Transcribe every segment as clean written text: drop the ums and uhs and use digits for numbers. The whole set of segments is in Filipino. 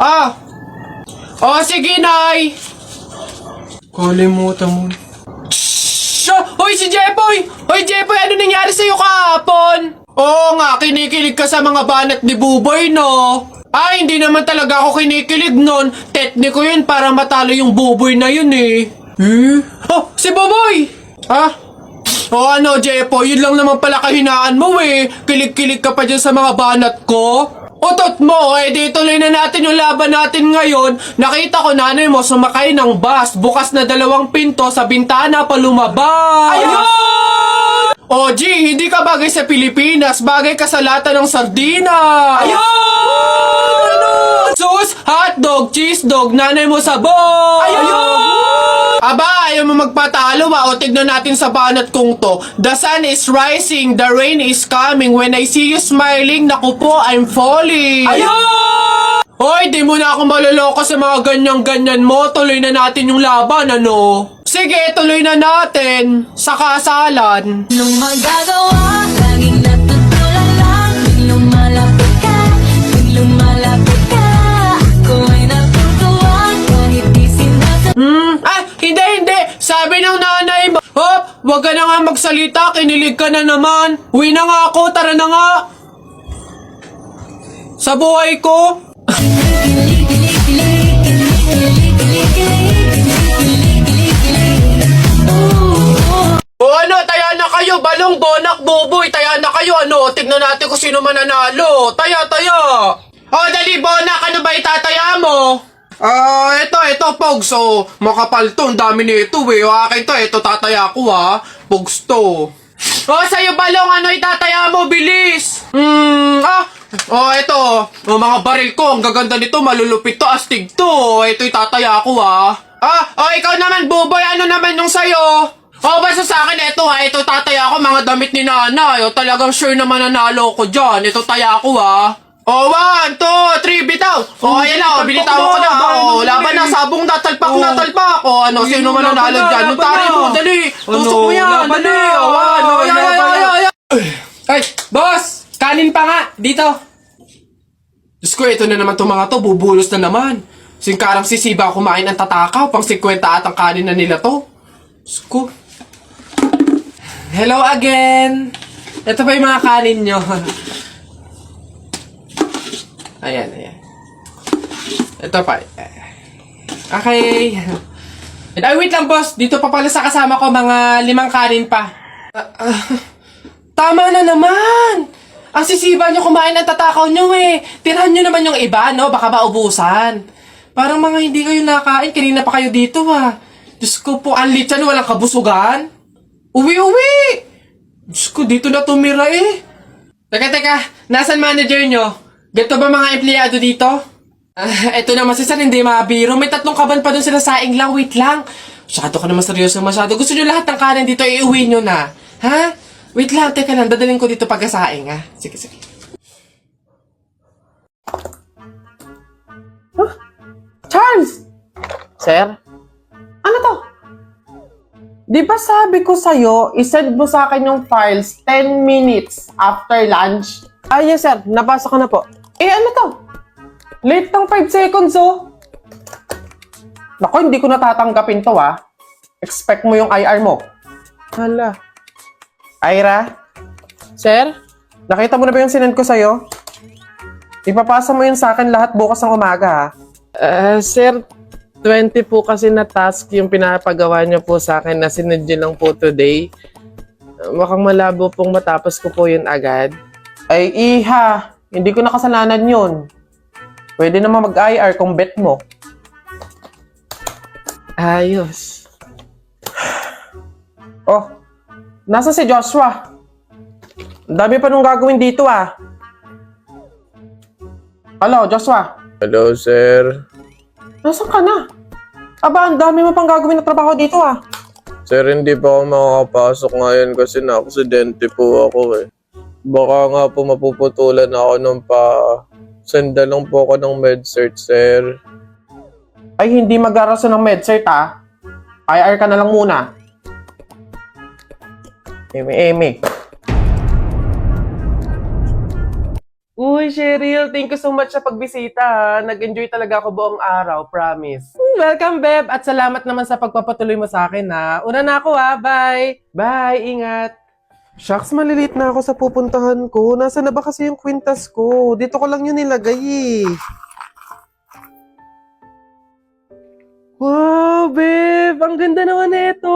Ah! Oh, sige, Nay! Kalimutan mo. Hoy, si Jepoy! Hoy, Jepoy, ano nangyari sa'yo kahapon? Oo nga, kinikilig ka sa mga banat ni Buboy, no? Ay, hindi naman talaga ako kinikilig nun. Tekniko yun para matalo yung Buboy na yun, eh. Oh, si Buboy! Ah? O ano, Jepoy, yun lang naman pala kahinaan mo, eh. Kilig-kilig ka pa dyan sa mga banat ko. Utot mo, eh di tuloy na natin yung laban natin ngayon. Nakita ko nanay mo sumakay ng bus. Bukas na 2 pinto sa bintana pa lumabas. Ayun! O G, hindi ka bagay sa Pilipinas. Bagay ka sa lata ng sardinas. Ayun! Sus, hotdog, cheese dog, nanay mo sabog. Ayun! Aba, ayaw mo magpatalo ba? O tignan natin sa banat kong to. The sun is rising, the rain is coming. When I see you smiling, naku po, I'm falling. Ayun! Hoy, di mo na ako maloloko sa mga ganyan-ganyan mo. Tuloy na natin yung laban, ano? Sige, tuloy na natin. Sa kasalan. Nung magagawa, laging natutulala lang. Lumalapit ka, lumalapit ka. Ako ay natutuwa, kahit di sinasabi. Hindi. Sabi ng nanay mo, hop, wag ka na nga magsalita, kinilig ka na naman. Uwi na nga ako, tara na nga. Sa buhay ko. O ano, taya na kayo, balong, bonak, buboy, taya na kayo, ano, tignan natin kung sino mananalo. Taya. O, dali, bonak, ano ba itataya mo? Ito, Pogs. So, makapal to. Ang dami nito, eh. O, akin to. Ito, tataya ko, ha. Pogs to. O, sa'yo, balong. Ano itataya mo? Bilis. Ito. O, mga baril ko. Ang gaganda nito. Malulupit to. Astig to. Ito, itataya ko, ha. Ikaw naman, Buboy. Ano naman yung sa'yo? O, basta sa akin, ito, ha. Ito, tataya ko. Mga damit ni nanay. O, talagang sure na mananalo ko dyan. Ito, taya ko, ha. O, 1, 2, 3, bitaw! O, ayan na, binitawan ko na. O, laban na, sabong natalpak. O, ano, sino man nanalo dyan? Nung tari mo, dali! Tusok mo yan, dali! O, ay! Ay, boss! Kanin pa nga! Dito! Diyos ko, ito na naman itong mga to, bubulos na naman. Singkarang sisiba kumain ng tatakaw, pang 50 at ang kanin na nila to. Diyos ko. Hello again! Ito pa yung mga kanin nyo. Ayan. Ito pa. Okay. Ay, wait lang, boss. Dito pa pala sa kasama ko mga 5 kanin pa. Tama na naman! Ang sisiba nyo kumain ng tatakaw nyo, eh. Tirahan nyo naman yung iba, no? Baka maubusan. Parang mga hindi kayo nakain. Kanina pa kayo dito, ha. Diyos ko po, ang litsan, walang kabusugan. Uwi! Diyos ko, dito na tumira, eh. Teka. Nasaan manager nyo? Ganito ba mga empleyado dito? Eto naman si Sir, hindi mabiro. May 3 kaban pa dun sila saing lang. Wait lang. Masyado ka naman seryoso masyado. Gusto nyo lahat ng kanin dito, iuwi nyo na. Ha? Wait lang, teka lang. Dadalhin ko dito pagkasaing, ha? Sige. Charles! Sir? Ano to? Di ba sabi ko sa'yo, isend mo sa akin yung files 10 minutes after lunch? Yes, sir. Nabasa ko na po. Ano to? Late ng 5 seconds, oh. Naku, hindi ko natatanggapin to, ah. Expect mo yung IR mo. Hala. Ira, Sir? nakita mo na ba yung sinend ko sa'yo? Ipapasa mo yun sa akin lahat bukas ng umaga, ha? Sir, 20 po kasi na task yung pinapagawa niyo po sa akin na sinend niyo lang po today. Mukhang malabo pong matapos ko po yun agad. Ay, iha. Hindi ko nakasalanan yun. Pwede naman mag-IR kung bet mo. Ayos. Oh, nasa si Joshua? Ang dami pa nung gagawin dito, ah. Hello, Joshua? Hello, sir. Nasaan ka na? Aba, ang dami mo pang gagawin na trabaho dito, ah. Sir, hindi pa ako makakapasok ngayon kasi na-aksidente po ako, eh. Baka nga po mapuputulan ako nung senda lang po ako ng med-cert, sir. Ay, hindi mag-araso ng med-cert, ah. IR ka na lang muna. Eme. Uy, Cheryl, thank you so much sa pagbisita ha. Nag-enjoy talaga ako buong araw, promise. Welcome, Beb, at salamat naman sa pagpapatuloy mo sa akin ha. Una na ako ha, bye! Bye, ingat! Shucks, malilit na ako sa pupuntahan ko. Nasaan na ba kasi yung kwintas ko? Dito ko lang yun nilagay eh. Wow, babe! Ang ganda naman nito!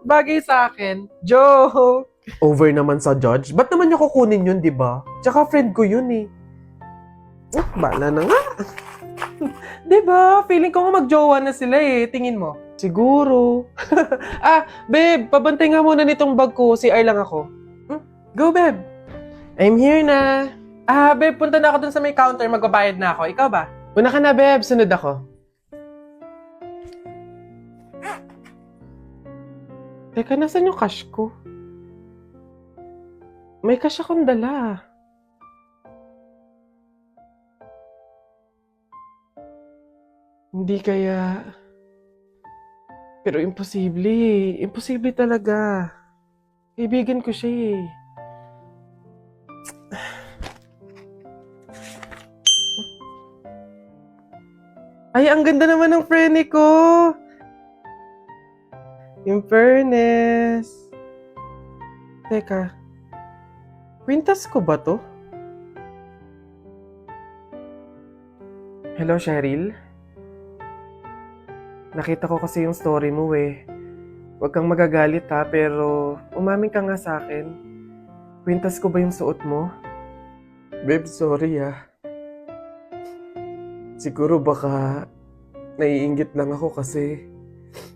Bagay sa akin. Joke! Over naman sa judge. Ba't naman niya kukunin yun, di ba? Tsaka friend ko yun eh. Bala na nga. Di ba? Feeling ko nga magjowa na sila eh. Tingin mo. Siguro. Babe, pabantay nga muna nitong bag ko. CR lang ako. Go, babe. I'm here na. Babe, punta na ako dun sa may counter. Magbabayad na ako. Ikaw ba? Una ka na, babe. Sunod ako. Teka, nasan yung cash ko? May cash akong dala. Hindi kaya... Pero imposible eh. Imposible talaga. Kaibigan ko siya eh. Ay, ang ganda naman ng frene ko! In fairness. Teka. Kwintas ko ba to? Hello, Cheryl? Nakita ko kasi yung story mo eh. Huwag kang magagalit ha, pero umamin ka nga sa akin. Kwintas ko ba yung suot mo? Babe, sorry ah. Siguro baka naiinggit lang ako kasi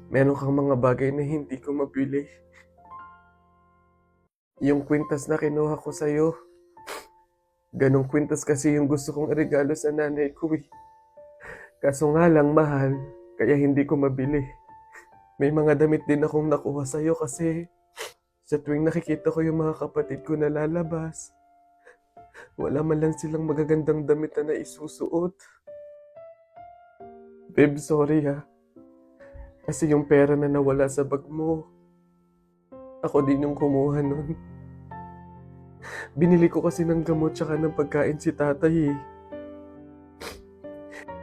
meron kang mga bagay na hindi ko mabili. Yung kwintas na kinuha ko sa'yo, ganong kwintas kasi yung gusto kong regalo sa nanay ko eh. Kaso nga lang mahal, kaya hindi ko mabili. May mga damit din akong nakuha sa'yo kasi sa tuwing nakikita ko yung mga kapatid ko na lalabas, wala man lang silang magagandang damit na naisusuot. Babe, sorry ha. Kasi yung pera na nawala sa bag mo, ako din yung kumuha nun. Binili ko kasi ng gamot tsaka ng pagkain si tatay eh.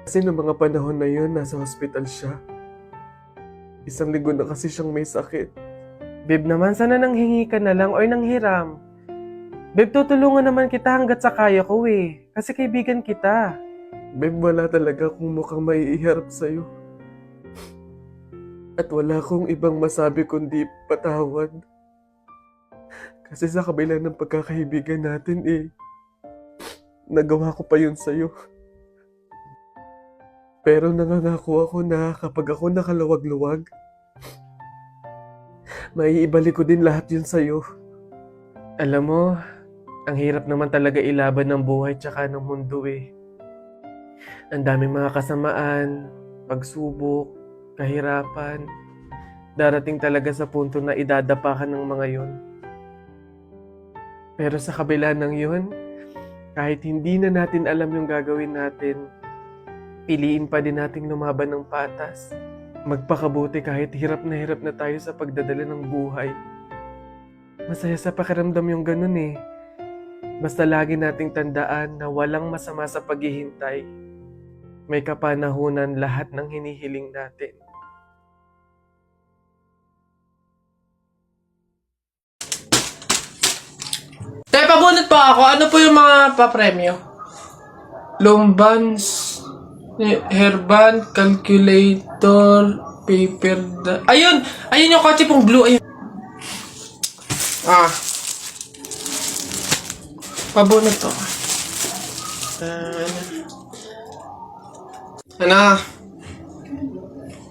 Kasi noong mga panahon na yun, nasa hospital siya. 1 linggo na kasi siyang may sakit. Babe naman, sana nanghingi ka na lang or nanghiram. Babe, tutulungan naman kita hanggat sa kaya ko eh. Kasi kaibigan kita. Babe, wala talaga akong mukhang maiiharap sa'yo. At wala akong ibang masabi kundi patawad. Kasi sa kabila ng pagkakaibigan natin eh, nagawa ko pa yun sa'yo. Pero nangangako ako na kapag ako nakaluwag-luwag, maiibalik ko din lahat yun sa'yo. Alam mo, ang hirap naman talaga ilaban ng buhay tsaka ng mundo eh. Ang daming mga kasamaan, pagsubok, kahirapan. Darating talaga sa punto na idadapa ka ng mga yun. Pero sa kabila ng yun, kahit hindi na natin alam yung gagawin natin, piliin pa din nating lumaban ng patas. Magpakabuti kahit hirap na tayo sa pagdadala ng buhay. Masaya sa pakiramdam yung ganun eh. Basta lagi nating tandaan na walang masama sa paghihintay. May kapanahunan lahat ng hinihiling natin. Tay, pabunot pa ako. Ano po yung mga papremyo? Lombans, hairband, calculator, paper... Ayun! Ayun yung kotse pong blue. Ayun. Pabunot to. Ano?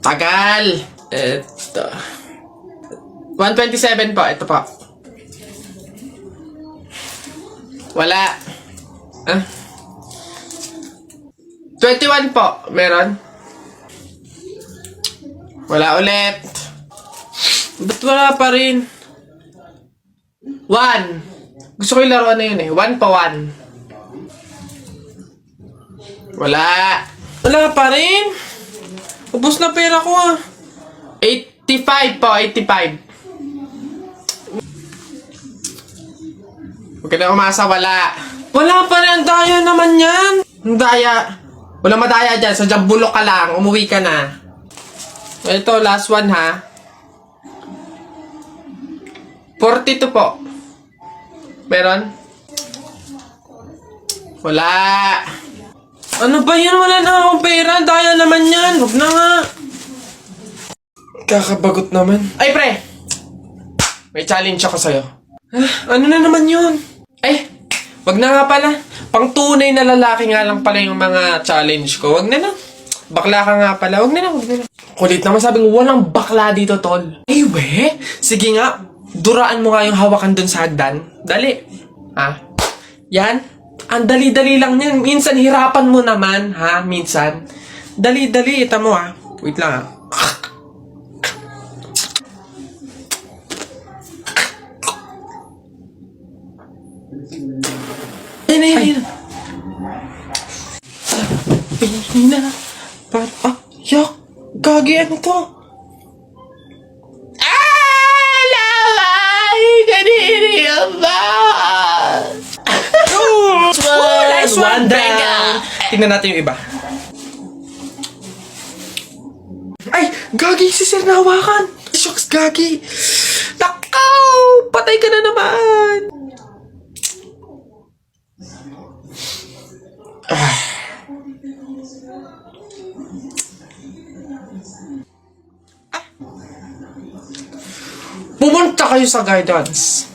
Tagal! Ito. 127 po. Ito po. Wala. 21 po. Meron? Wala ulit. Ba't wala pa rin? 1. Gusto ko yung laruan na yun eh. 1 pa 1. Wala. Wala pa rin. Ubus na pera ko ah. 85 po. 85. Huwag ka na umasa. Wala. Wala pa rin, ang daya naman yan. Ang daya. Wala madaya dyan, sa bulok ka lang, umuwi ka na. Ito, last one ha. 42 po. Meron? Wala. Ano ba yan? Wala na akong pera. Daya naman yan. Huwag na nga. Kakabagot naman. Ay, pre! May challenge ako sa'yo. Ano na naman yun? Ay, wag na nga pala. Pang tunay na lalaki nga lang pala yung mga challenge ko. Wag na na. Bakla ka nga pala. Wag na na, wag na na. Kulit naman, sabing walang bakla dito, tol. Ay, we? Sige nga. Duraan mo nga yung hawakan dun sa hagdan. Dali. Ha? Yan. Ang dali-dali lang yan. Minsan, hirapan mo naman, ha? Minsan. Dali-dali. Ita mo, ha? Wait lang, ha? Ayun. Ayun na. Yak. Gagi, ano to? Nice one down. Tingnan natin yung iba. Ay, Gagi, si Sir nahawakan. Shucks, Gagi. Takaw! Patay ka na naman. Pumunta kayo sa guidance.